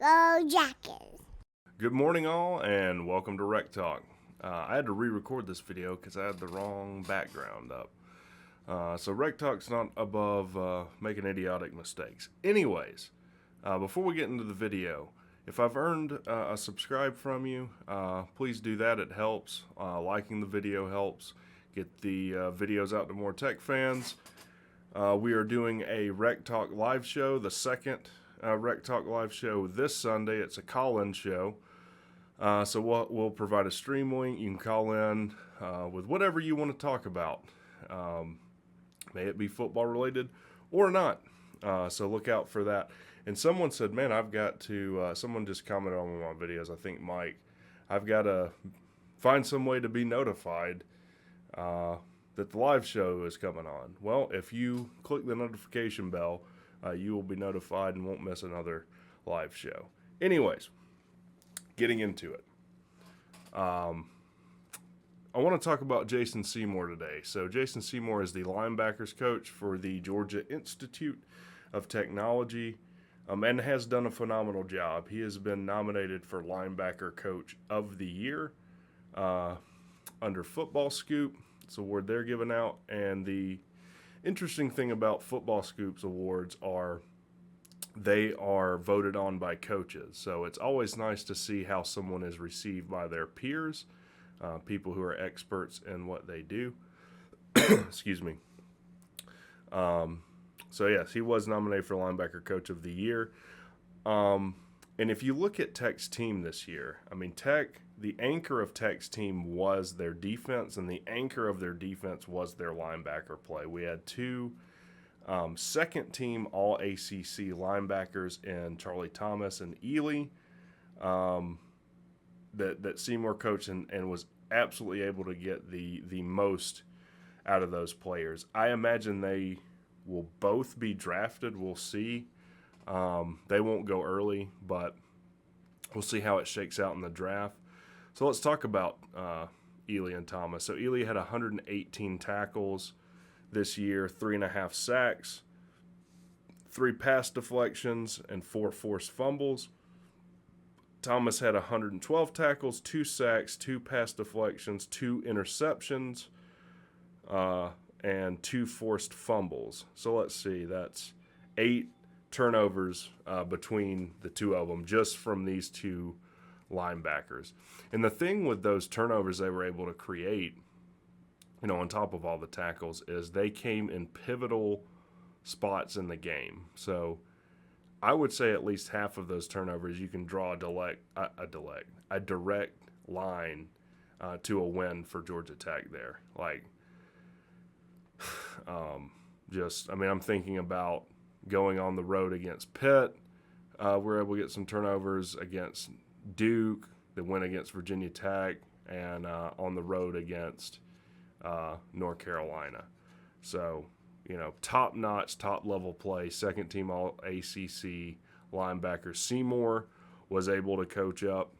Go Jackers. Good morning, all, and welcome to Rec Talk. I had to re-record this video because I had the wrong background up. So Rec Talk's not above making idiotic mistakes. Anyways, before we get into the video, if I've earned a subscribe from you, please do that. It helps. Liking the video helps. Get the videos out to more tech fans. We are doing a Rec Talk live show, the second Rec Talk live show this Sunday. It's a call-in show. So we'll provide a stream link. You can call in with whatever you want to talk about. May it be football related or not. So look out for that. And someone said, man, I've got to, someone just commented on one of my videos, I think Mike, I've got to find some way to be notified that the live show is coming on. Well, if you click the notification bell, you will be notified and won't miss another live show. Anyways, getting into it. I want to talk about Jason Semore today. So Jason Semore is the linebackers coach for the Georgia Institute of Technology and has done a phenomenal job. He has been nominated for Linebacker Coach of the Year under Football Scoop. It's an award they're giving out. And the interesting thing about Football Scoop's awards are they are voted on by coaches. So it's always nice to see how someone is received by their peers, people who are experts in what they do. Excuse me. So yes, he was nominated for Linebacker Coach of the Year. And if you look at Tech's team this year, I mean, the anchor of Tech's team was their defense, and the anchor of their defense was their linebacker play. We had two second-team All-ACC linebackers in Charlie Thomas and Ely that Semore coached and was absolutely able to get the most out of those players. I imagine they will both be drafted. We'll see. They won't go early, but we'll see how it shakes out in the draft. So let's talk about Ely and Thomas. So Ely had 118 tackles this year, 3.5 sacks, 3 pass deflections, and 4 forced fumbles. Thomas had 112 tackles, 2 sacks, 2 pass deflections, 2 interceptions, and 2 forced fumbles. So let's see, that's 8 turnovers between the two of them just from these two linebackers. And the thing with those turnovers they were able to create, on top of all the tackles, is they came in pivotal spots in the game. So I would say at least half of those turnovers you can draw a direct line to a win for Georgia Tech there. I'm thinking about going on the road against Pitt. We're able to get some turnovers against Duke, the win against Virginia Tech, and on the road against North Carolina. So, top-notch, top-level play, second-team All-ACC linebacker Semore was able to coach up.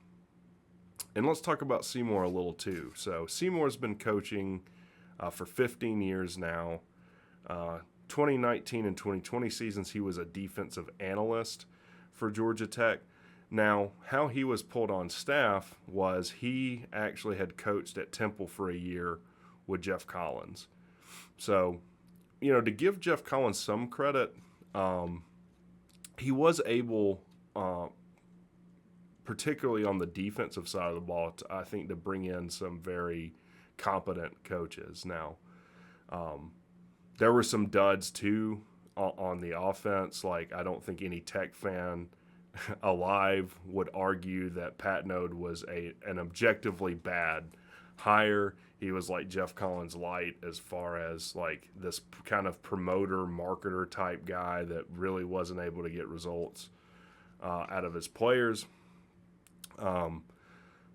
And let's talk about Semore a little too. So Semore's been coaching for 15 years now. 2019 and 2020 seasons, he was a defensive analyst for Georgia Tech. Now, how he was pulled on staff was he actually had coached at Temple for a year with Jeff Collins. So, to give Jeff Collins some credit, he was able, particularly on the defensive side of the ball, I think to bring in some very competent coaches. Now, there were some duds too on the offense. I don't think any Tech fan alive would argue that Pat Node was an objectively bad hire. He was like Jeff Collins light as far as this kind of promoter, marketer type guy that really wasn't able to get results out of his players. But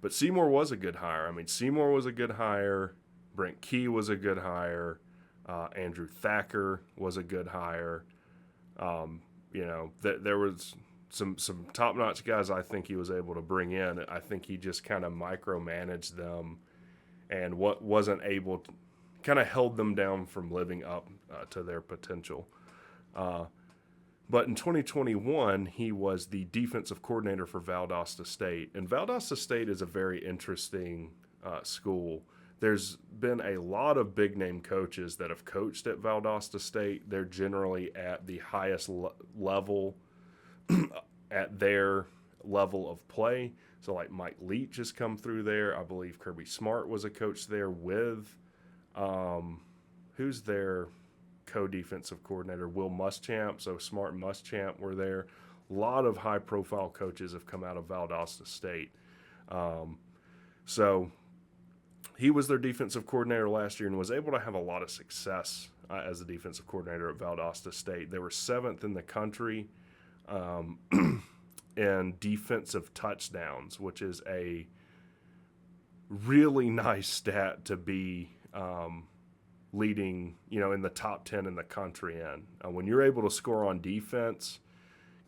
Semore was a good hire. Semore was a good hire. Brent Key was a good hire. Andrew Thacker was a good hire. There was some top-notch guys I think he was able to bring in. I think he just kind of micromanaged them and wasn't able to, kind of held them down from living up to their potential. But in 2021, he was the defensive coordinator for Valdosta State. And Valdosta State is a very interesting school. There's been a lot of big-name coaches that have coached at Valdosta State. They're generally at the highest level, at their level of play. So like Mike Leach has come through there. I believe Kirby Smart was a coach there with, who's their co-defensive coordinator? Will Muschamp. So Smart and Muschamp were there. A lot of high-profile coaches have come out of Valdosta State. So he was their defensive coordinator last year and was able to have a lot of success as a defensive coordinator at Valdosta State. They were 7th in the country in defensive touchdowns, which is a really nice stat to be leading, in the top 10 in the country in. When you're able to score on defense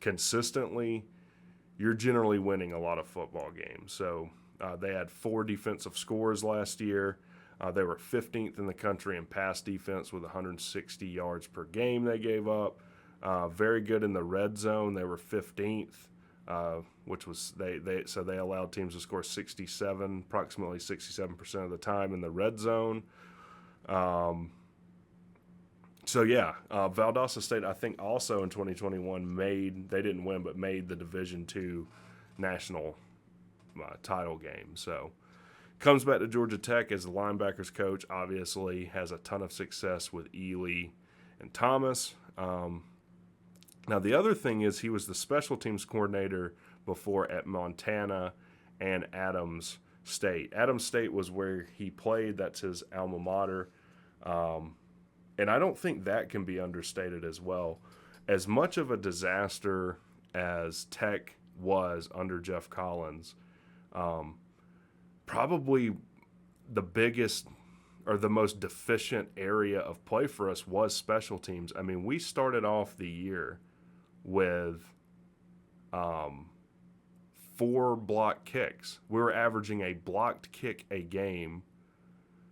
consistently, you're generally winning a lot of football games. So they had 4 defensive scores last year. They were 15th in the country in pass defense with 160 yards per game they gave up. Very good in the red zone. They were 15th, which was they allowed teams to score approximately 67% of the time in the red zone. Valdosta State, I think, also in 2021 they didn't win, but made the Division II national title game. So comes back to Georgia Tech as the linebackers coach. Obviously has a ton of success with Ely and Thomas. Now the other thing is he was the special teams coordinator before at Montana and Adams State. Adams State was where he played. That's his alma mater. And I don't think that can be understated as well. As much of a disaster as Tech was under Jeff Collins, probably the biggest or the most deficient area of play for us was special teams. I mean, we started off the year with 4 block kicks. We were averaging a blocked kick a game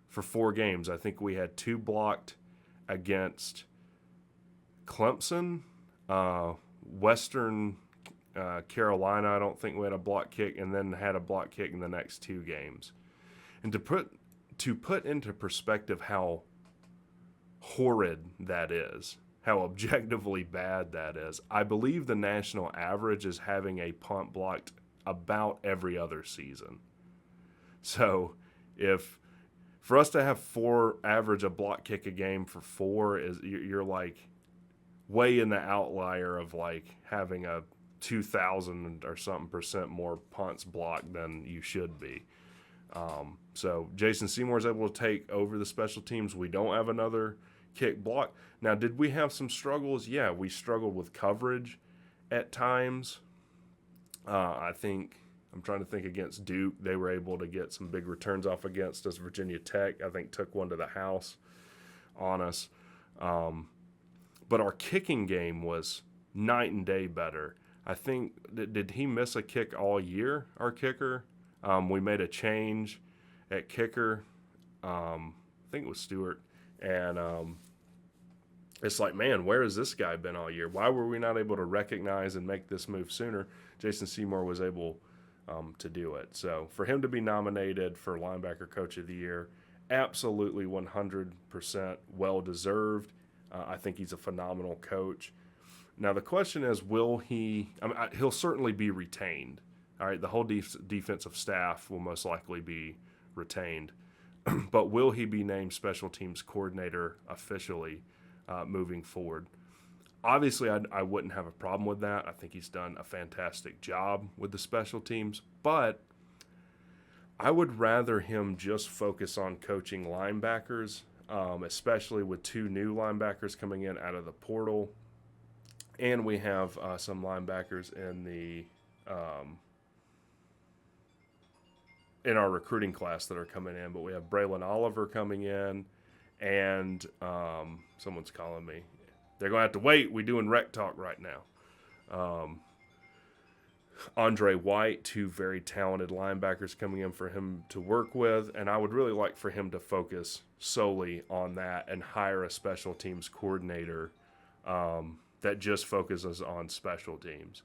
for 4 games. I think we had 2 blocked against Clemson, Western Carolina. I don't think we had a block kick, and then had a block kick in the next 2 games. And to put into perspective how horrid that is, how objectively bad that is, I believe the national average is having a punt blocked about every other season. So for us to have 4 average a block kick a game for 4 you're like way in the outlier of like having a 2,000 or something percent more punts blocked than you should be. So Jason Semore is able to take over the special teams. We don't have another kick block. Now, did we have some struggles? Yeah, we struggled with coverage at times. I'm trying to think against Duke. They were able to get some big returns off against us. Virginia Tech, I think, took one to the house on us. But our kicking game was night and day better. I think, did he miss a kick all year, our kicker? We made a change at kicker. I think it was Stewart. And it's like, man, where has this guy been all year? Why were we not able to recognize and make this move sooner? Jason Semore was able to do it. So for him to be nominated for Linebacker Coach of the Year, absolutely 100% well-deserved. I think he's a phenomenal coach. Now the question is, he'll certainly be retained. All right, the whole defensive staff will most likely be retained. But will he be named special teams coordinator officially moving forward? Obviously, I wouldn't have a problem with that. I think he's done a fantastic job with the special teams. But I would rather him just focus on coaching linebackers, especially with 2 new linebackers coming in out of the portal. And we have some linebackers in our recruiting class that are coming in. But we have Braylon Oliver coming in, and someone's calling me. They're going to have to wait. We're doing Rec Talk right now. Andre White, 2 very talented linebackers coming in for him to work with, and I would really like for him to focus solely on that and hire a special teams coordinator that just focuses on special teams.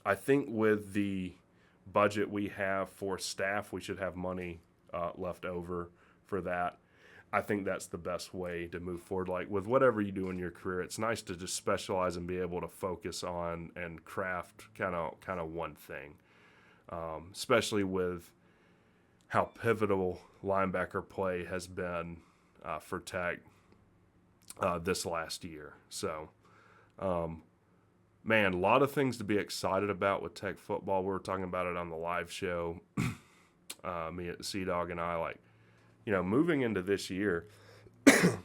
I think with the budget we have for staff, we should have money left over for that. I think that's the best way to move forward. Like with whatever you do in your career, it's nice to just specialize and be able to focus on and craft kind of one thing. Especially with how pivotal linebacker play has been for Tech this last year. So, man, a lot of things to be excited about with Tech football. We were talking about it on the live show. Me, Sea-Dog, and I, like, you know, moving into this year,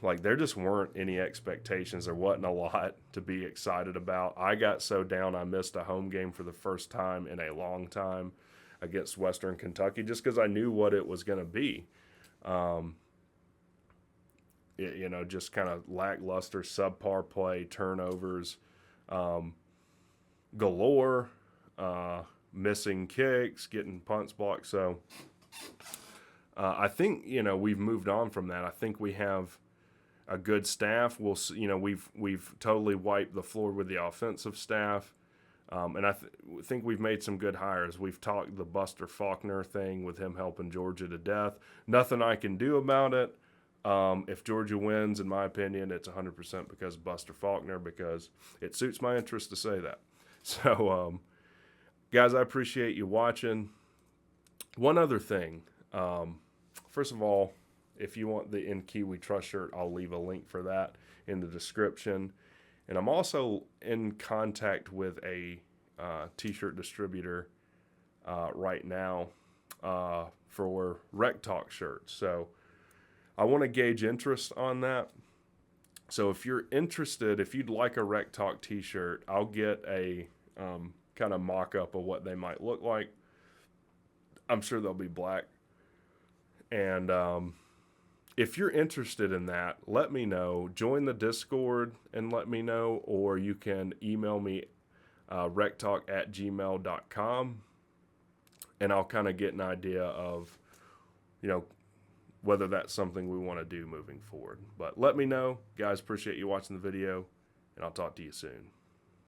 like there just weren't any expectations. There wasn't a lot to be excited about. I got so down I missed a home game for the first time in a long time against Western Kentucky just because I knew what it was going to be. You know, just kind of lackluster, subpar play, turnovers, galore, missing kicks, getting punts blocked. So I think, you know, we've moved on from that. I think we have a good staff. You know, we've totally wiped the floor with the offensive staff. And I think we've made some good hires. We've talked the Buster Faulkner thing with him helping Georgia to death. Nothing I can do about it. If Georgia wins, in my opinion, it's 100% because of Buster Faulkner, because it suits my interest to say that. So, guys, I appreciate you watching. One other thing. First of all, if you want the In Kiwi Trust shirt, I'll leave a link for that in the description. And I'm also in contact with a t-shirt distributor right now for Rec Talk shirts. So I want to gauge interest on that. So if you're interested, if you'd like a Rec Talk t-shirt, I'll get a kind of mock-up of what they might look like. I'm sure they'll be black. And if you're interested in that, let me know. Join the Discord and let me know, or you can email me rectalk@gmail.com, and I'll kind of get an idea of, you know, whether that's something we want to do moving forward. But let me know. Guys, appreciate you watching the video, and I'll talk to you soon.